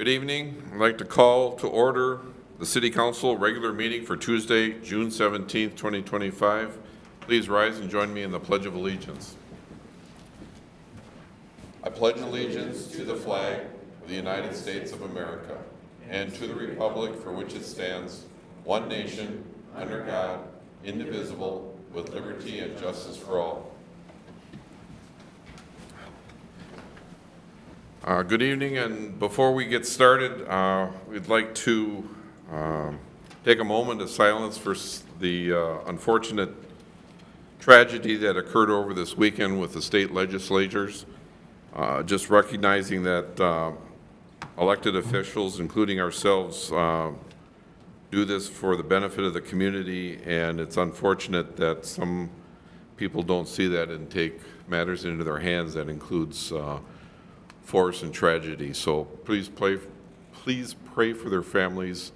Good evening. I'd like to call to order the City Council regular meeting for Tuesday, June 17th, 2025. Please rise and join me in the Pledge of Allegiance. I pledge allegiance to the flag of the United States of America and to the republic for which it stands, one nation, under God, indivisible, with liberty and justice for all. Good evening, and before we get started, we'd like to take a moment of silence for the unfortunate tragedy that occurred over this weekend with the state legislatures. Just recognizing that elected officials, including ourselves, do this for the benefit of the community, and it's unfortunate that some people don't see that and take matters into their hands. That includes force and tragedy. So please pray for their families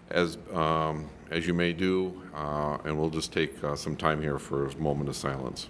as you may do, and we'll just take some time here for a moment of silence.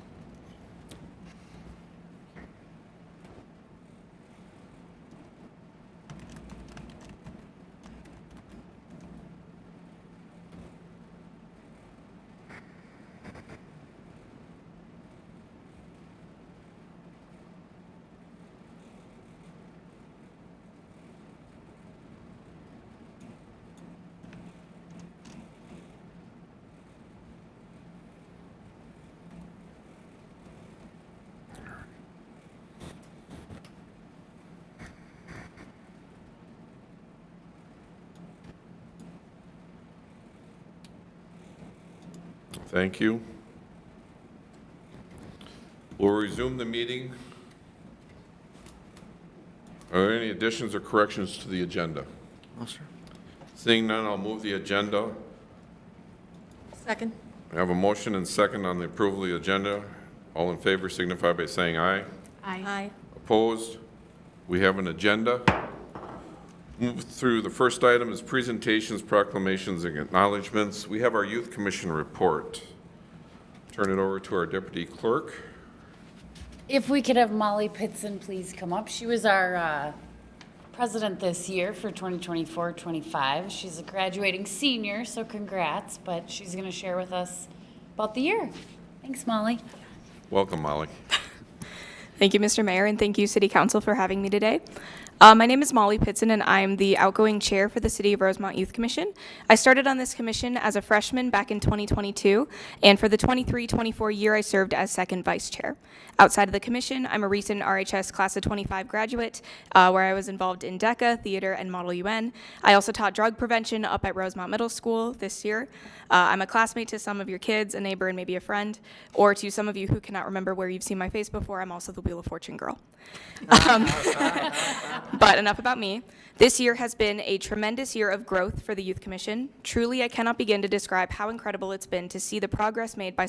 Thank you. We'll resume the meeting. Are there any additions or corrections to the agenda? No, sir. Seeing none, I'll move the agenda. Second. I have a motion and second on the approval of the agenda. All in favor signify by saying aye. Aye. Opposed? We have an agenda. Move through. The first item is presentations, proclamations, and acknowledgements. We have our Youth Commission report. Turn it over to our Deputy Clerk. If we could have Molly Pitson please come up. She was our president this year for 2024-25. She's a graduating senior, so congrats, but she's going to share with us about the year. Thanks, Molly. Welcome, Molly. Thank you, Mr. Mayor, and thank you, City Council, for having me today. My name is Molly Pitson, and I'm the outgoing chair for the City of Rosemont Youth Commission. I started on this commission as a freshman back in 2022, and for the 23-24 year, I served as second vice chair. Outside of the commission, I'm a recent RHS Class of 25 graduate, where I was involved in DECA, theater, and Model UN. I also taught drug prevention up at Rosemont Middle School this year. I'm a classmate to some of your kids, a neighbor, and maybe a friend, or to some of you who cannot remember where you've seen my face before, I'm also the Wheel of Fortune girl. But enough about me. This year has been a tremendous year of growth for the Youth Commission. Truly, I cannot begin to describe how incredible it's been to see the progress made by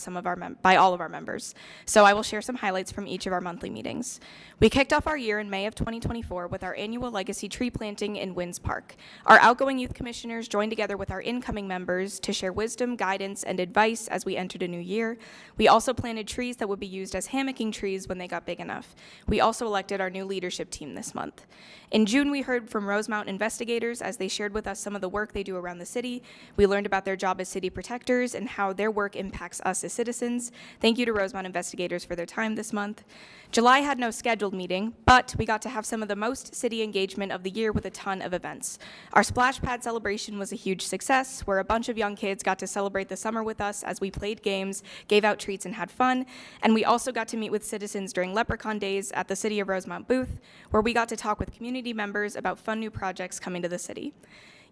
all of our members. So I will share some highlights from each of our monthly meetings. We kicked off our year in May of 2024 with our annual legacy tree planting in Winds Park. Our outgoing youth commissioners joined together with our incoming members to share wisdom, guidance, and advice as we entered a new year. We also planted trees that would be used as hammocking trees when they got big enough. We also elected our new leadership team this month. In June, we heard from Rosemont investigators as they shared with us some of the work they do around the city. We learned about their job as city protectors and how their work impacts us as citizens. Thank you to Rosemont investigators for their time this month. July had no scheduled meeting, but we got to have some of the most city engagement of the year with a ton of events. Our splash pad celebration was a huge success, where a bunch of young kids got to celebrate the summer with us as we played games, gave out treats, and had fun. And we also got to meet with citizens during Leprechaun Days at the City of Rosemont booth, where we got to talk with community members about fun new projects coming to the city.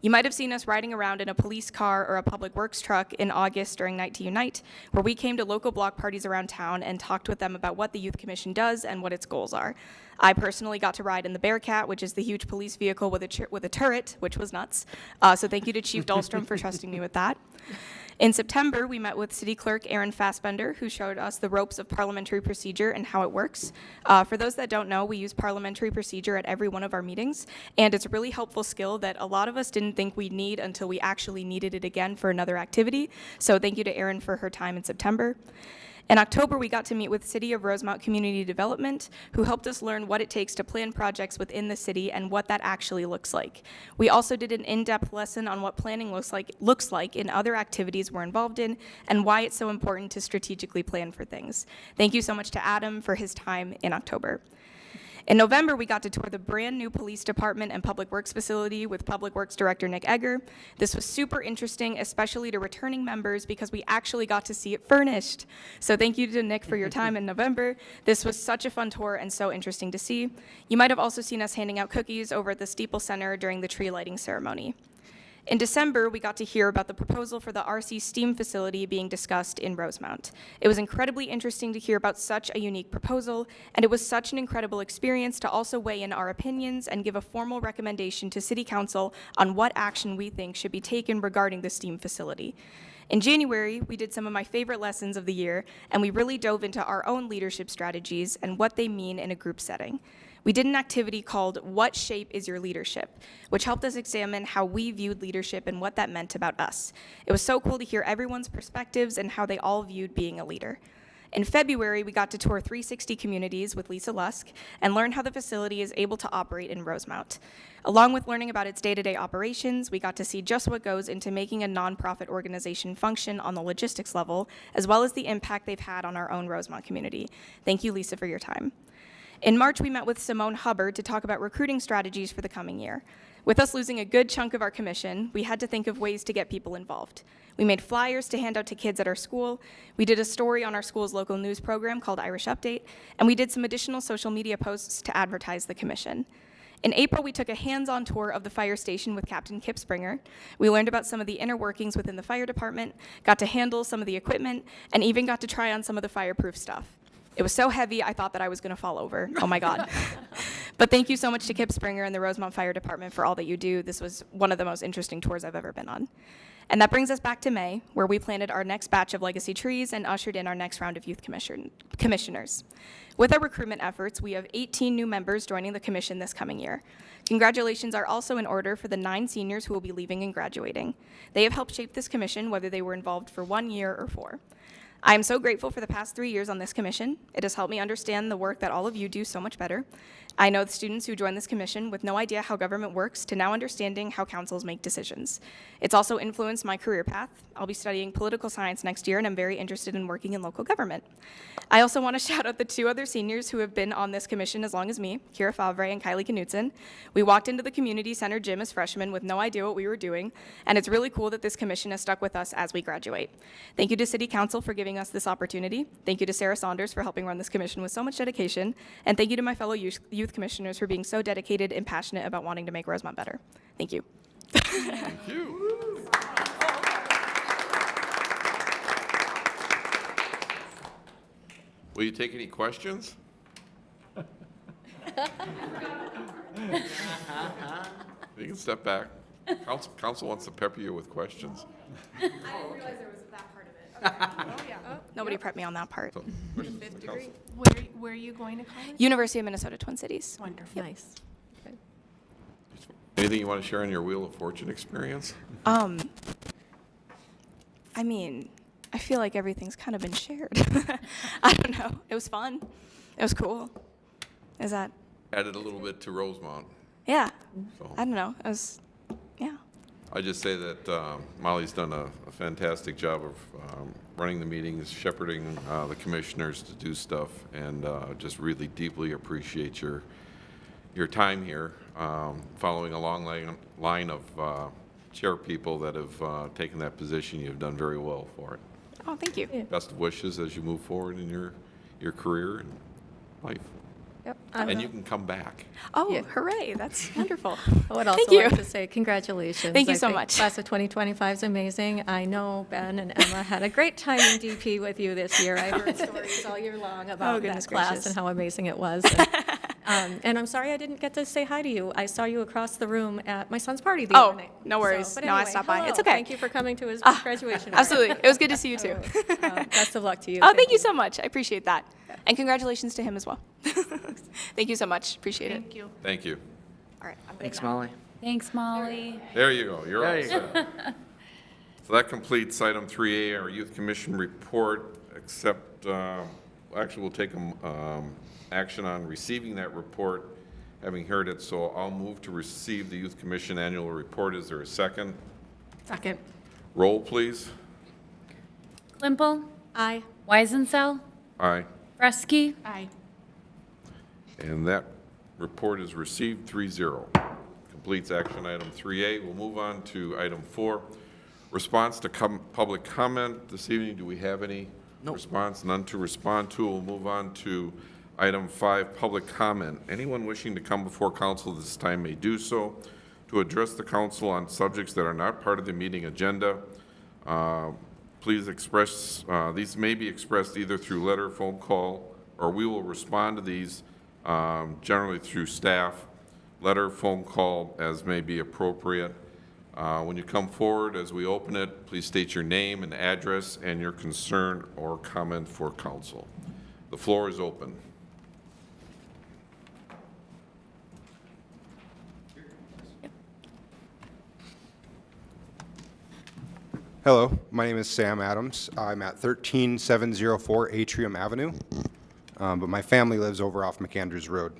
You might have seen us riding around in a police car or a public works truck in August during Night to Unite, where we came to local block parties around town and talked with them about what the Youth Commission does and what its goals are. I personally got to ride in the Bearcat, which is the huge police vehicle with a turret, which was nuts. So thank you to Chief Dahlstrom for trusting me with that. In September, we met with City Clerk Aaron Fassbender, who showed us the ropes of parliamentary procedure and how it works. For those that don't know, we use parliamentary procedure at every one of our meetings, and it's a really helpful skill that a lot of us didn't think we'd need until we actually needed it again for another activity. So thank you to Aaron for her time in September. In October, we got to meet with City of Rosemount Community Development, who helped us learn what it takes to plan projects within the city and what that actually looks like. We also did an in-depth lesson on what planning looks like in other activities we're involved in and why it's so important to strategically plan for things. Thank you so much to Adam for his time in October. In November, we got to tour the brand new police department and public works facility with Public Works Director Nick Egger. This was super interesting, especially to returning members, because we actually got to see it furnished. So thank you to Nick for your time in November. This was such a fun tour and so interesting to see. You might have also seen us handing out cookies over at the Steeple Center during the tree lighting ceremony. In December, we got to hear about the proposal for the RC STEAM facility being discussed in Rosemount. It was incredibly interesting to hear about such a unique proposal, and it was such an incredible experience to also weigh in our opinions and give a formal recommendation to City Council on what action we think should be taken regarding the STEAM facility. In January, we did some of my favorite lessons of the year, and we really dove into our own leadership strategies and what they mean in a group setting. We did an activity called What Shape is Your Leadership?, which helped us examine how we viewed leadership and what that meant about us. It was so cool to hear everyone's perspectives and how they all viewed being a leader. In February, we got to tour 360 communities with Lisa Lusk and learn how the facility is able to operate in Rosemount. Along with learning about its day-to-day operations, we got to see just what goes into making a nonprofit organization function on the logistics level, as well as the impact they've had on our own Rosemount community. Thank you, Lisa, for your time. In March, we met with Simone Hubbard to talk about recruiting strategies for the coming year. With us losing a good chunk of our commission, we had to think of ways to get people involved. We made flyers to hand out to kids at our school, we did a story on our school's local news program called Irish Update, and we did some additional social media posts to advertise the commission. In April, we took a hands-on tour of the fire station with Captain Kip Springer. We learned about some of the inner workings within the fire department, got to handle some of the equipment, and even got to try on some of the fireproof stuff. It was so heavy, I thought that I was going to fall over. Oh, my God. But thank you so much to Kip Springer and the Rosemount Fire Department for all that you do. This was one of the most interesting tours I've ever been on. And that brings us back to May, where we planted our next batch of legacy trees and ushered in our next round of youth commissioners. With our recruitment efforts, we have 18 new members joining the commission this coming year. Congratulations are also in order for the 9 seniors who will be leaving and graduating. They have helped shape this commission, whether they were involved for 1 year or 4. I am so grateful for the past 3 years on this commission. It has helped me understand the work that all of you do so much better. I know the students who join this commission with no idea how government works to now understanding how councils make decisions. It's also influenced my career path. I'll be studying political science next year, and I'm very interested in working in local government. I also want to shout out the 2 other seniors who have been on this commission as long as me, Kira Favre and Kylie Knutson. We walked into the community center gym as freshmen with no idea what we were doing, and it's really cool that this commission has stuck with us as we graduate. Thank you to City Council for giving us this opportunity. Thank you to Sarah Saunders for helping run this commission with so much dedication, and thank you to my fellow youth commissioners for being so dedicated and passionate about wanting to make Rosemount better. Thank you. Thank you. Will you take any questions? You can step back. Council wants to pepper you with questions. I didn't realize there was that part of it. Okay. Nobody prepped me on that part. So, questions from the council? Where are you going to college? University of Minnesota, Twin Cities. Wonderful. Nice. Anything you want to share on your Wheel of Fortune experience? I mean, I feel like everything's kind of been shared. I don't know. It was fun. It was cool. Is that? Added a little bit to Rosemount. Yeah. So. I don't know. It was, yeah. I just say that Molly's done a fantastic job of running the meetings, shepherding the commissioners to do stuff, and just really deeply appreciate your time here, following a long line of chair people that have taken that position. You've done very well for it. Oh, thank you. Best of wishes as you move forward in your career and life. Yep. And you can come back. Oh, Yeah. hooray. That's wonderful. I would also Thank you. like to say congratulations. Thank you I so think much. Class of 2025 is amazing. I know Ben and Emma had a great time in DP with you this year. I heard stories all year long about that goodness class gracious. and how amazing it was. And I'm sorry I didn't get to say hi to you. I saw you across the room at my son's party the other night. no worries. But No, I anyway, stopped by. hello. It's okay. Thank you for coming to his graduation. Absolutely. It was good to see you too. Best of luck to you. Oh, thank you so much. I appreciate that. And congratulations to him as well. Thank you so much. Appreciate it. Thank you. Thank you. All right. I'm gonna Thanks, get Molly. Thanks, Molly. There you go. You're There all you set. So that completes item 3A, our Youth Commission report, except, actually, we'll take action on receiving that report, having heard it. So I'll move to receive the Youth Commission annual report. Is there a second? Second. Roll, please. Klimple, Aye. Weisensell, Aye. Fresky, Aye. And that report is received 3-0. Completes action item 3A. We'll move on to item 4. Response to public comment. This evening, do we have any response? None to respond to. We'll move on to item 5, public comment. Anyone wishing to come before council this time may do so. To address the council on subjects that are not part of the meeting agenda, please express, these may be expressed either through letter, phone call, or we will respond to these generally through staff, letter, phone call, as may be appropriate. When you come forward, as we open it, please state your name and address and your concern or comment for council. The floor is open. Hello, my name is Sam Adams. I'm at 13704 Atrium Avenue, but my family lives over off McAndrews Road.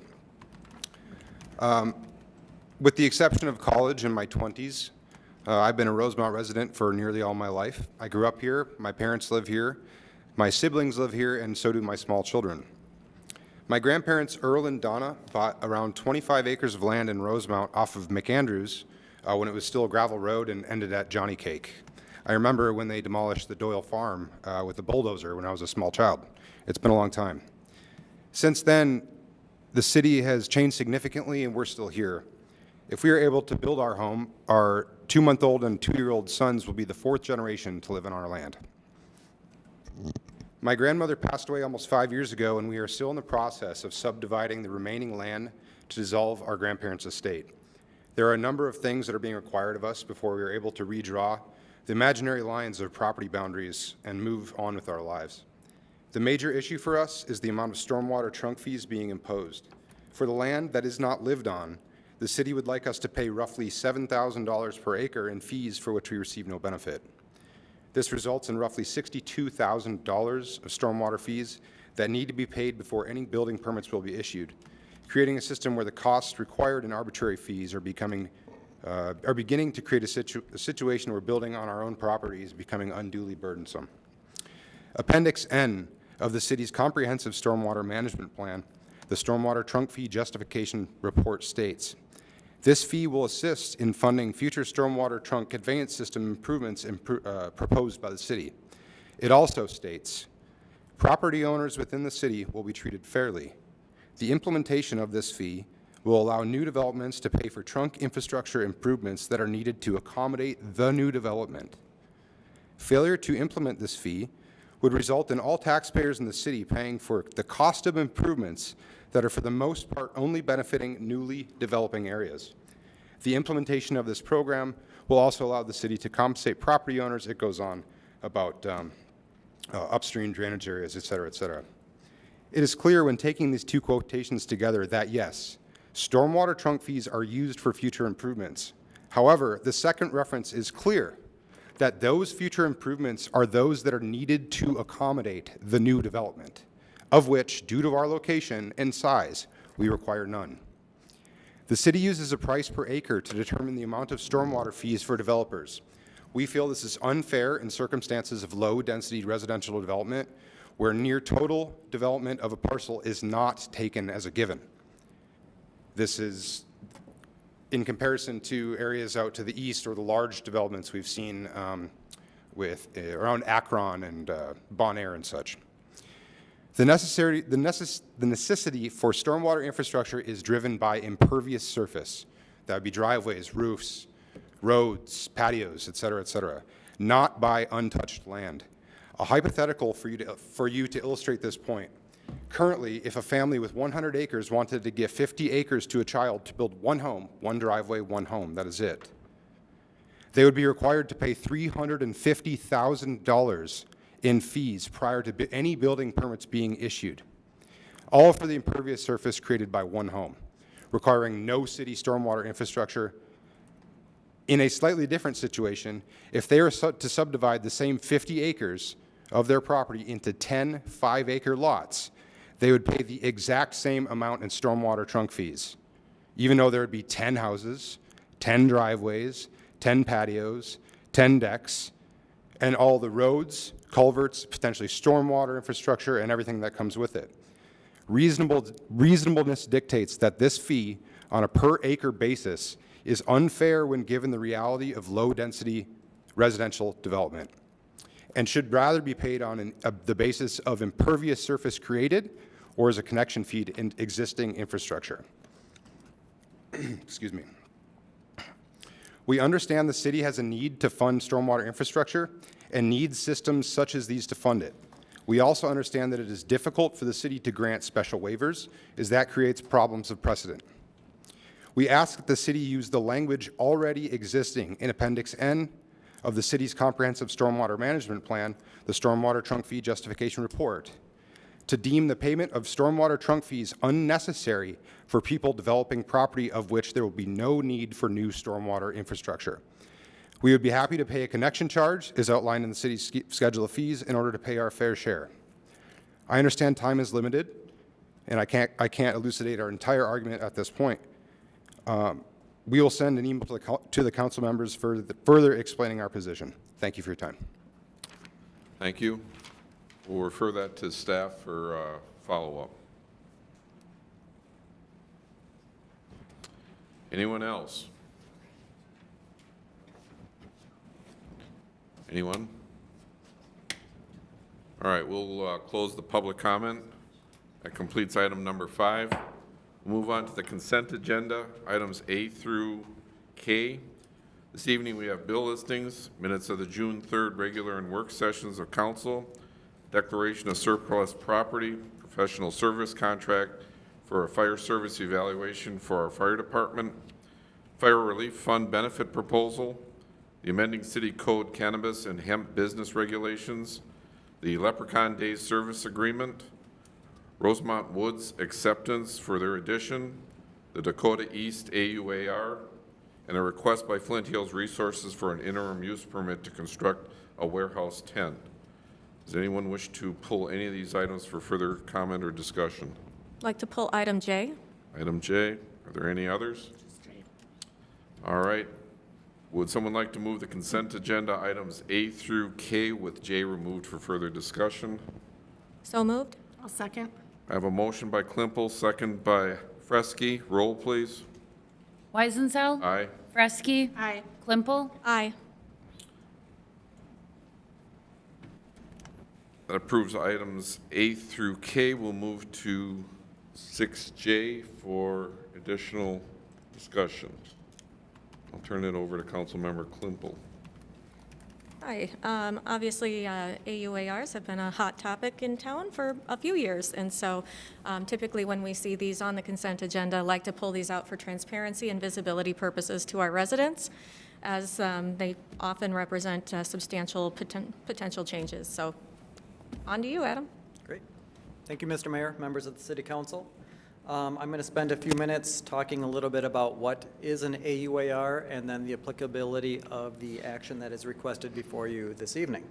With the exception of college in my 20s, I've been a Rosemount resident for nearly all my life. I grew up here, my parents live here, my siblings live here, and so do my small children. My grandparents, Earl and Donna, bought around 25 acres of land in Rosemount off of McAndrews when it was still a gravel road and ended at Johnny Cake. I remember when they demolished the Doyle farm with a bulldozer when I was a small child. It's been a long time. Since then, the city has changed significantly and we're still here. If we are able to build our home, our 2-month-old and 2-year-old sons will be the 4th generation to live on our land. My grandmother passed away almost 5 years ago, and we are still in the process of subdividing the remaining land to dissolve our grandparents' estate. There are a number of things that are being required of us before we are able to redraw the imaginary lines of property boundaries and move on with our lives. The major issue for us is the amount of stormwater trunk fees being imposed. For the land that is not lived on, the city would like us to pay roughly $7,000 per acre in fees for which we receive no benefit. This results in roughly $62,000 of stormwater fees that need to be paid before any building permits will be issued, creating a system where the costs required in arbitrary fees are beginning to create a situation where building on our own property is becoming unduly burdensome. Appendix N of the city's comprehensive stormwater management plan, the Stormwater Trunk Fee Justification Report states, this fee will assist in funding future stormwater trunk conveyance system improvements proposed by the city. It also states, property owners within the city will be treated fairly. The implementation of this fee will allow new developments to pay for trunk infrastructure improvements that are needed to accommodate the new development. Failure to implement this fee would result in all taxpayers in the city paying for the cost of improvements that are for the most part only benefiting newly developing areas. The implementation of this program will also allow the city to compensate property owners, it goes on, about upstream drainage areas, et cetera, et cetera. It is clear when taking these two quotations together that yes, stormwater trunk fees are used for future improvements. However, the second reference is clear that those future improvements are those that are needed to accommodate the new development, of which, due to our location and size, we require none. The city uses a price per acre to determine the amount of stormwater fees for developers. We feel this is unfair in circumstances of low-density residential development, where near total development of a parcel is not taken as a given. This is in comparison to areas out to the east or the large developments we've seen around Akron and Bonaire and such. The necessity for stormwater infrastructure is driven by impervious surface. That would be driveways, roofs, roads, patios, et cetera, not by untouched land. A hypothetical for you to illustrate this point. Currently, if a family with 100 acres wanted to give 50 acres to a child to build one home, one driveway, one home, that is it, they would be required to pay $350,000 in fees prior to any building permits being issued, all for the impervious surface created by one home, requiring no city stormwater infrastructure In a slightly different situation, if they are to subdivide the same 50 acres of their property into 10 5-acre lots, they would pay the exact same amount in stormwater trunk fees, even though there would be 10 houses, 10 driveways, 10 patios, 10 decks, and all the roads, culverts, potentially stormwater infrastructure, and everything that comes with it. Reasonableness dictates that this fee on a per-acre basis is unfair when given the reality of low-density residential development, and should rather be paid on the basis of impervious surface created or as a connection fee in existing infrastructure. Excuse me. We understand the city has a need to fund stormwater infrastructure and needs systems such as these to fund it. We also understand that it is difficult for the city to grant special waivers, as that creates problems of precedent. We ask that the city use the language already existing in Appendix N of the city's comprehensive stormwater management plan, the Stormwater Trunk Fee Justification Report, to deem the payment of stormwater trunk fees unnecessary for people developing property of which there will be no need for new stormwater infrastructure. We would be happy to pay a connection charge, as outlined in the city's schedule of fees, in order to pay our fair share. I understand time is limited, and I can't elucidate our entire argument at this point. We will send an email to the council members further explaining our position. Thank you for your time. Thank you. We'll refer that to staff for follow-up. Anyone else? Anyone? All right, we'll close the public comment. That completes item number 5. We'll move on to the consent agenda, items A through K. This evening we have bill listings, minutes of the June 3rd regular and work sessions of council, declaration of surplus property, professional service contract for a fire service evaluation for our fire department, fire relief fund benefit proposal, the amending city code cannabis and hemp business regulations, the Leprechaun Days service agreement, Rosemont Woods acceptance for their addition, the Dakota East AUAR, and a request by Flint Hills Resources for an interim use permit to construct a warehouse tent. Does anyone wish to pull any of these items for further comment or discussion? I'd like to pull item J. Item J, are there any others? All right. Would someone like to move the consent agenda items A through K with J removed for further discussion? So moved. I'll second. I have a motion by Klimpel, second by Fresky. Roll, please. Weisenthal? Aye. Fresky? Aye. Klimpel? Aye. That approves items A through K. We'll move to 6J for additional discussion. I'll turn it over to Councilmember Klimpel. Hi. Obviously, AUARs have been a hot topic in town for a few years, and so typically when we see these on the consent agenda, I like to pull these out for transparency and visibility purposes to our residents, as they often represent substantial potential changes. So on to you, Adam. Great. Thank you, Mr. Mayor, members of the City Council. I'm going to spend a few minutes talking a little bit about what is an AUAR and then the applicability of the action that is requested before you this evening.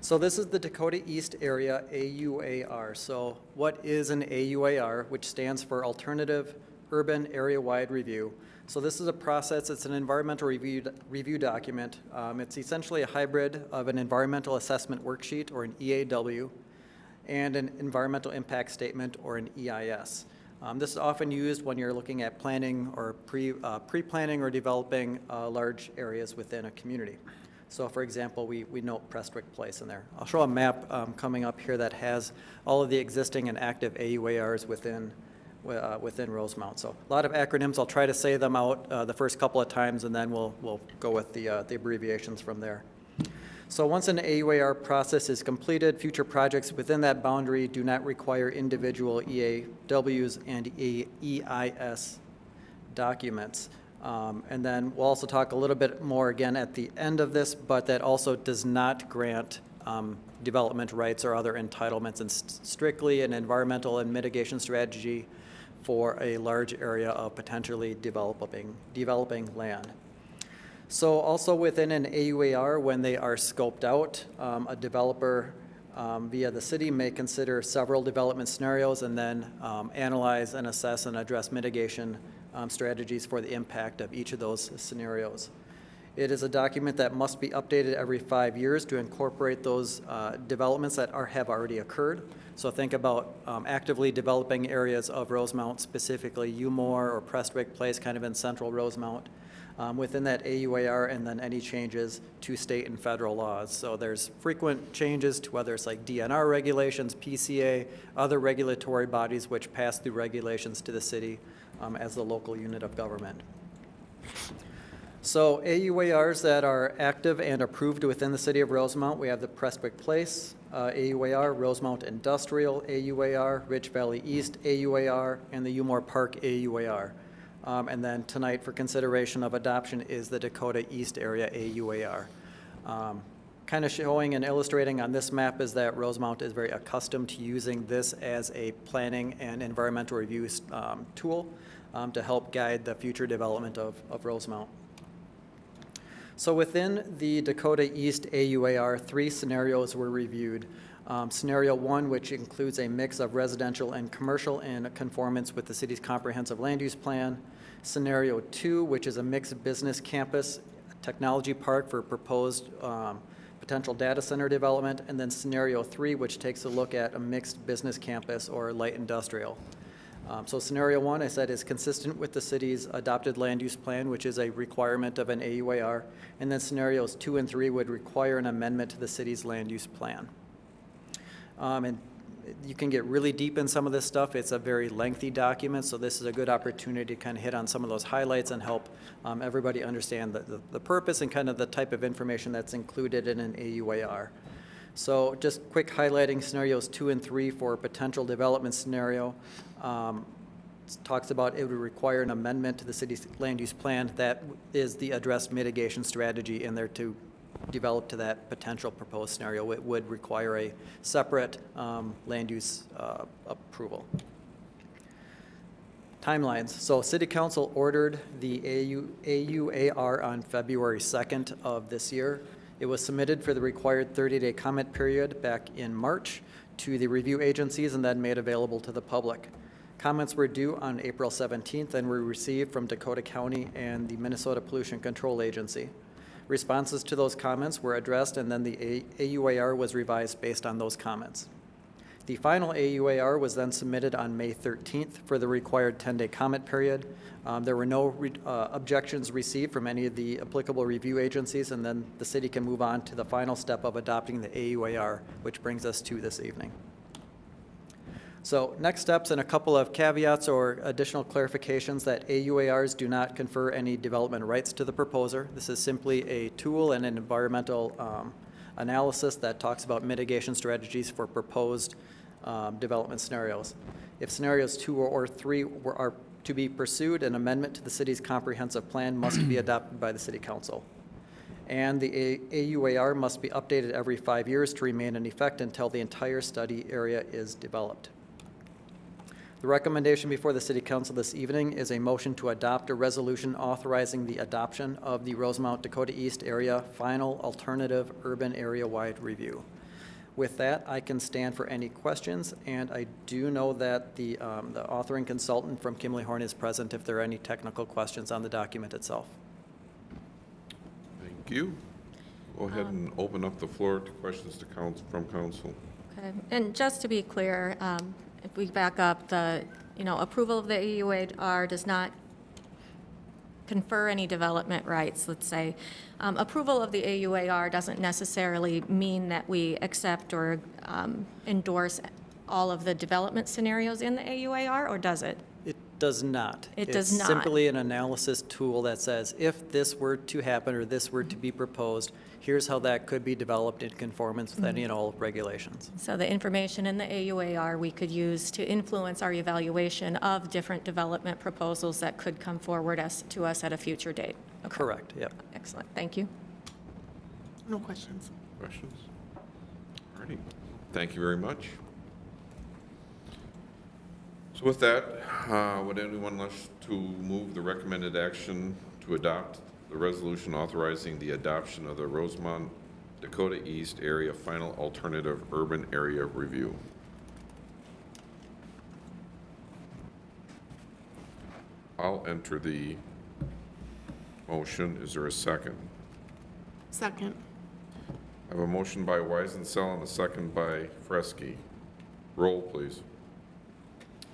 So this is the Dakota East Area AUAR. So what is an AUAR, which stands for Alternative Urban Area-Wide Review? So this is a process, it's an environmental review document. It's essentially a hybrid of an environmental assessment worksheet, or an EAW, and an environmental impact statement, or an EIS. This is often used when you're looking at planning or pre-planning or developing large areas within a community. So for example, we note Prestwick Place in there. I'll show a map coming up here that has all of the existing and active AUARs within Rosemount. So a lot of acronyms. I'll try to say them out the first couple of times, and then we'll go with the abbreviations from there. So once an AUAR process is completed, future projects within that boundary do not require individual EAWs and EIS documents. And then we'll also talk a little bit more again at the end of this, but that also does not grant development rights or other entitlements, and strictly an environmental and mitigation strategy for a large area of potentially developing land. So also within an AUAR, when they are scoped out, a developer via the city may consider several development scenarios and then analyze and assess and address mitigation strategies for the impact of each of those scenarios. It is a document that must be updated every 5 years to incorporate those developments that have already occurred. So think about actively developing areas of Rosemount, specifically Umore or Prestwick Place, kind of in central Rosemount, within that AUAR, and then any changes to state and federal laws. So there's frequent changes to whether it's like DNR regulations, PCA, other regulatory bodies which pass through regulations to the city as the local unit of government. So AUARs that are active and approved within the city of Rosemount, we have the Prestwick Place AUAR, Rosemount Industrial AUAR, Rich Valley East AUAR, and the Umore Park AUAR. And then tonight for consideration of adoption is the Dakota East Area AUAR. Kind of showing and illustrating on this map is that Rosemount is very accustomed to using this as a planning and environmental review tool to help guide the future development of Rosemount. So within the Dakota East AUAR, 3 scenarios were reviewed. Scenario 1, which includes a mix of residential and commercial in conformance with the city's comprehensive land use plan. Scenario 2, which is a mixed business campus technology park for proposed potential data center development. And then scenario 3, which takes a look at a mixed business campus or light industrial. So scenario 1, I said, is consistent with the city's adopted land use plan, which is a requirement of an AUAR. And then scenarios 2 and 3 would require an amendment to the city's land use plan. And you can get really deep in some of this stuff. It's a very lengthy document, so this is a good opportunity to kind of hit on some of those highlights and help everybody understand the purpose and kind of the type of information that's included in an AUAR. So just quick highlighting scenarios 2 and 3 for potential development scenario. It talks about it would require an amendment to the city's land use plan. That is the address mitigation strategy in there to develop to that potential proposed scenario. It would require a separate land use approval. Timelines. So City Council ordered the AUAR on February 2nd of this year. It was submitted for the required 30-day comment period back in March to the review agencies and then made available to the public. Comments were due on April 17th and were received from Dakota County and the Minnesota Pollution Control Agency. Responses to those comments were addressed, and then the AUAR was revised based on those comments. The final AUAR was then submitted on May 13th for the required 10-day comment period. There were no objections received from any of the applicable review agencies, and then the city can move on to the final step of adopting the AUAR, which brings us to this evening. So next steps and a couple of caveats or additional clarifications that AUARs do not confer any development rights to the proposer. This is simply a tool and an environmental analysis that talks about mitigation strategies for proposed development scenarios. If scenarios 2 or 3 are to be pursued, an amendment to the city's comprehensive plan must be adopted by the City Council. And the AUAR must be updated every 5 years to remain in effect until the entire study area is developed. The recommendation before the City Council this evening is a motion to adopt a resolution authorizing the adoption of the Rosemount Dakota East Area Final Alternative Urban Area-Wide Review. With that, I can stand for any questions, and I do know that the authoring consultant from Kimley Horn is present if there are any technical questions on the document itself. Thank you. Go ahead and open up the floor to questions to from council. Okay. And just to be clear, if we back up, the approval of the AUAR does not confer any development rights, let's say. Approval of the AUAR doesn't necessarily mean that we accept or endorse all of the development scenarios in the AUAR, or does it? It does not. It does not. It's simply an analysis tool that says if this were to happen or this were to be proposed, here's how that could be developed in conformance with any and all regulations. So the information in the AUAR we could use to influence our evaluation of different development proposals that could come forward to us at a future date. Okay. Correct, yep. Excellent, thank you. No questions. Questions? All righty. Thank you very much. So with that, would anyone like to move the recommended action to adopt the resolution authorizing the adoption of the Rosemont, Dakota East Area Final Alternative Urban Area Review. I'll enter the motion. Is there a second? Second. I have a motion by Weisensell and a second by Fresky. Roll, please.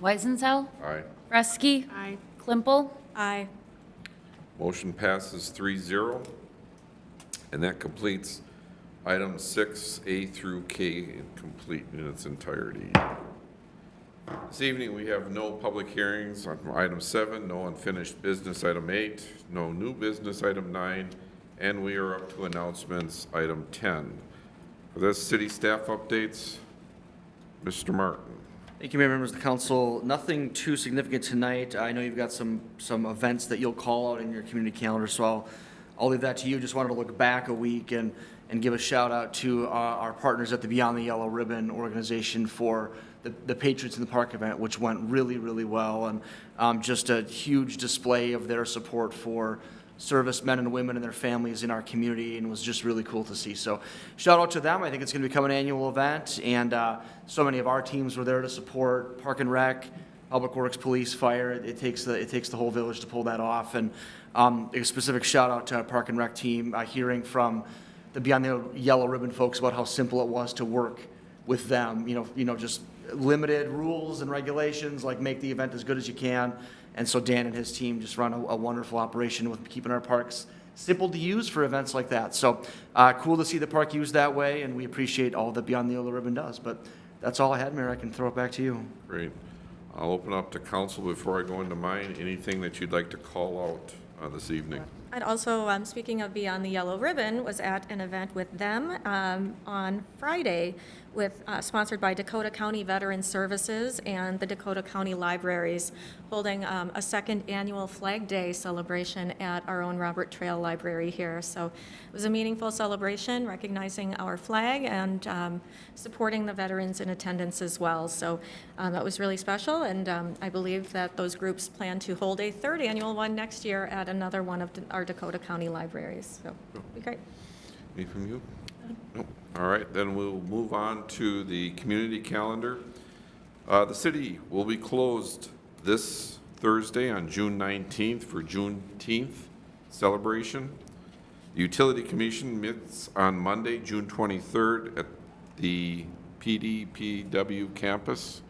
Weisensell, Aye. Fresky, Aye. Klimple, Aye. Motion passes 3-0. And that completes items 6A through K complete in its entirety. This evening, we have no public hearings on item 7, no unfinished business, item 8, no new business, item 9, and we are up to announcements, item 10. For this, city staff updates, Mr. Martin. Thank you, Mayor, members of the council. Nothing too significant tonight. I know you've got some events that you'll call out in your community calendar, so I'll leave that to you. Just wanted to look back a week and give a shout out to our partners at the Beyond the Yellow Ribbon organization for the Patriots in the Park event, which went really, really well, and just a huge display of their support for servicemen and women and their families in our community, and was just really cool to see. So shout out to them. I think it's going to become an annual event, and so many of our teams were there to support Park and Rec, Public Works, Police, Fire. It takes the whole village to pull that off. And a specific shout out to our Park and Rec team, hearing from the Beyond the Yellow Ribbon folks about how simple it was to work with them. You know, just limited rules and regulations, like make the event as good as you can. And so Dan and his team just run a wonderful operation with keeping our parks simple to use for events like that. So cool to see the park used that way, and we appreciate all that Beyond the Yellow Ribbon does. But that's all I had, Mayor. I can throw it back to you. Great. I'll open up to council before I go into mine. Anything that you'd like to call out this evening? I'd also, speaking of Beyond the Yellow Ribbon, was at an event with them on Friday, sponsored by Dakota County Veteran Services and the Dakota County Libraries, holding a second annual Flag Day celebration at our own Robert Trail Library here. So it was a meaningful celebration, recognizing our flag and supporting the veterans in attendance as well. So that was really special, and I believe that those groups plan to hold a third annual one next year at another one of our Dakota County libraries. So it'll be great. Any from you? No. All right, then we'll move on to the community calendar. The city will be closed this Thursday on June 19th for Juneteenth celebration. The Utility Commission meets on Monday, June 23rd at the PDPW campus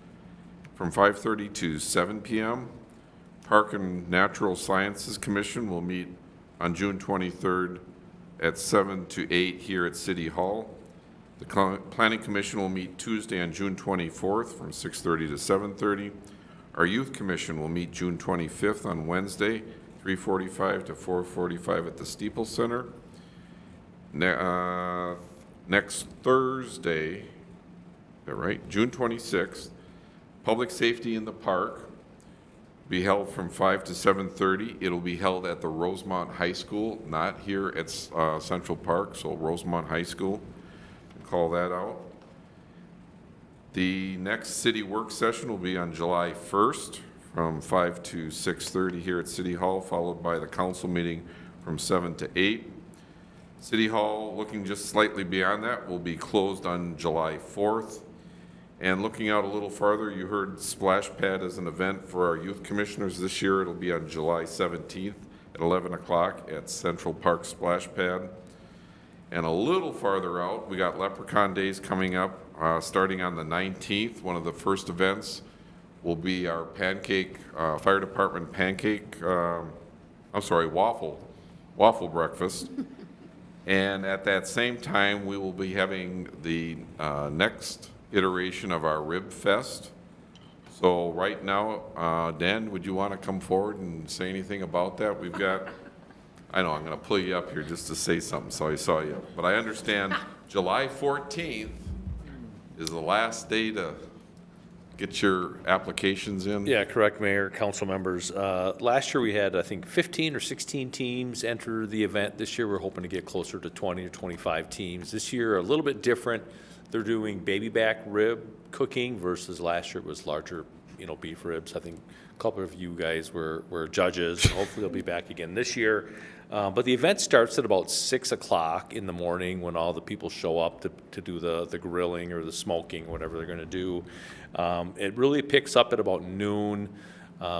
from 5:30 to 7 p.m. Park and Natural Sciences Commission will meet on June 23rd at 7 to 8 here at City Hall. The Planning Commission will meet Tuesday on June 24th from 6:30 to 7:30. Our Youth Commission will meet June 25th on Wednesday, 3:45 to 4:45 at the Steeple Center. Next Thursday, is that right? June 26th, Public Safety in the Park be held from 5 to 7:30. It'll be held at the Rosemont High School, not here at Central Park, so Rosemont High School. Call that out. The next city work session will be on July 1st from 5 to 6:30 here at City Hall, followed by the council meeting from 7 to 8. City Hall, looking just slightly beyond that, will be closed on July 4th. And looking out a little farther, you heard Splash Pad as an event for our youth commissioners this year. It'll be on July 17th at 11 o'clock at Central Park Splash Pad. And a little farther out, we got Leprechaun Days coming up, starting on the 19th. One of the first events will be our fire department waffle breakfast. And at that same time, we will be having the next iteration of our Rib Fest. So right now, Dan, would you want to come forward and say anything about that? We've got, I know I'm going to pull you up here just to say something, so I saw you. But I understand July 14th is the last day to get your applications in. Yeah, correct, Mayor, council members. Last year we had, I think, 15 or 16 teams enter the event. This year we're hoping to get closer to 20 or 25 teams. This year a little bit different. They're doing baby back rib cooking versus last year it was larger, beef ribs. I think a couple of you guys were judges. Hopefully they'll be back again this year. But the event starts at about 6 o'clock in the morning when all the people show up to do the grilling or the smoking, whatever they're going to do. It really picks up at about noon.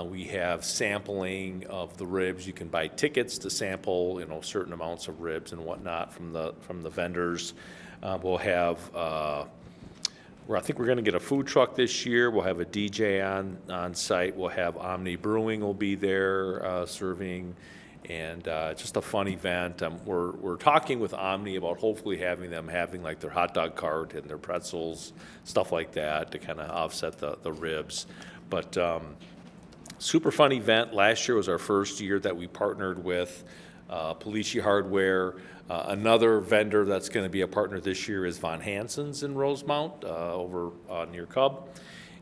We have sampling of the ribs. You can buy tickets to sample, certain amounts of ribs and whatnot from the vendors. We'll have, I think we're going to get a food truck this year. We'll have a DJ on site. We'll have Omni Brewing will be there serving, and just a fun event. We're talking with Omni about hopefully having like their hot dog cart and their pretzels, stuff like that, to kind of offset the ribs. But super fun event. Last year was our first year that we partnered with Polici Hardware. Another vendor that's going to be a partner this year is Von Hansen's in Rosemount over near Cub.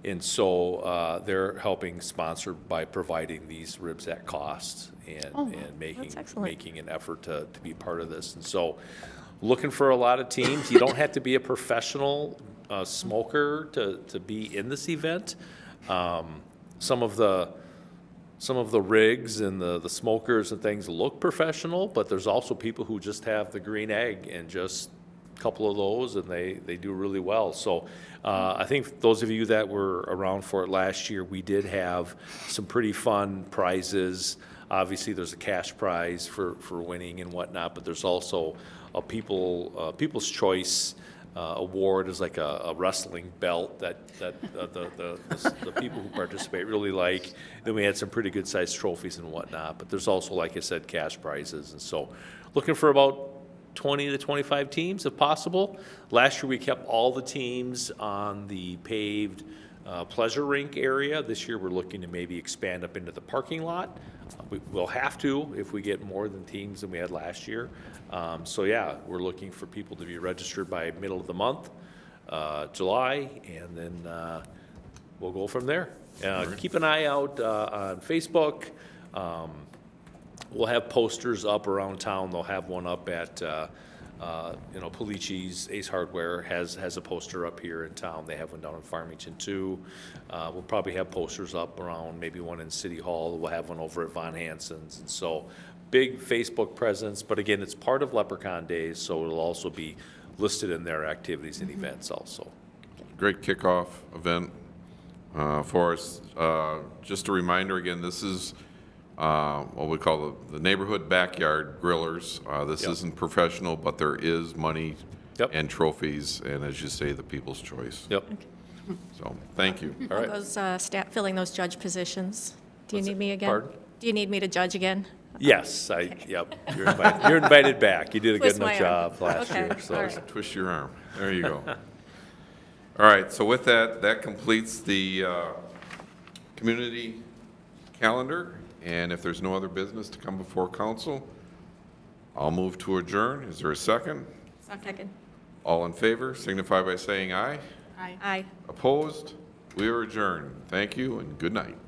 And so they're helping sponsor by providing these ribs at cost and making an effort to be part of this. And so looking for a lot of teams. You don't have to be a professional smoker to be in this event. Some of the rigs and the smokers and things look professional, but there's also people who just have the green egg and just a couple of those, and they do really well. So I think those of you that were around for it last year, we did have some pretty fun prizes. Obviously, there's a cash prize for winning and whatnot, but there's also a People's Choice award is like a wrestling belt that the people who participate really like. Then we had some pretty good sized trophies and whatnot, but there's also, like I said, cash prizes. And so looking for about 20 to 25 teams if possible. Last year we kept all the teams on the paved pleasure rink area. This year we're looking to maybe expand up into the parking lot. We'll have to if we get more than teams than we had last year. So yeah, we're looking for people to be registered by middle of the month, July, and then we'll go from there. Keep an eye out on Facebook. We'll have posters up around town. They'll have one up at Polici's. Ace Hardware has a poster up here in town. They have one down in Farmington too. We'll probably have posters up around, maybe one in City Hall. We'll have one over at Von Hansen's. And so big Facebook presence, but again, it's part of Leprechaun Days, so it'll also be listed in their activities and events also. Great kickoff event for us. Just a reminder again, this is what we call the neighborhood backyard grillers. This isn't professional, but there is money and trophies, and as you say, the People's Choice. Yep. So, thank you. All right. Those filling those judge positions. Do you need me again? Pardon? Do you need me to judge again? Yes, yep. You're invited back. You did a good Twist enough my arm. job last Okay, year. So. all right. Twist your arm. There you go. All right, so with that completes the community calendar. And if there's no other business to come before council, I'll move to adjourn. Is there a second? Second. All in favor, signify by saying aye. Aye. Aye. Opposed? We are adjourned. Thank you and good night.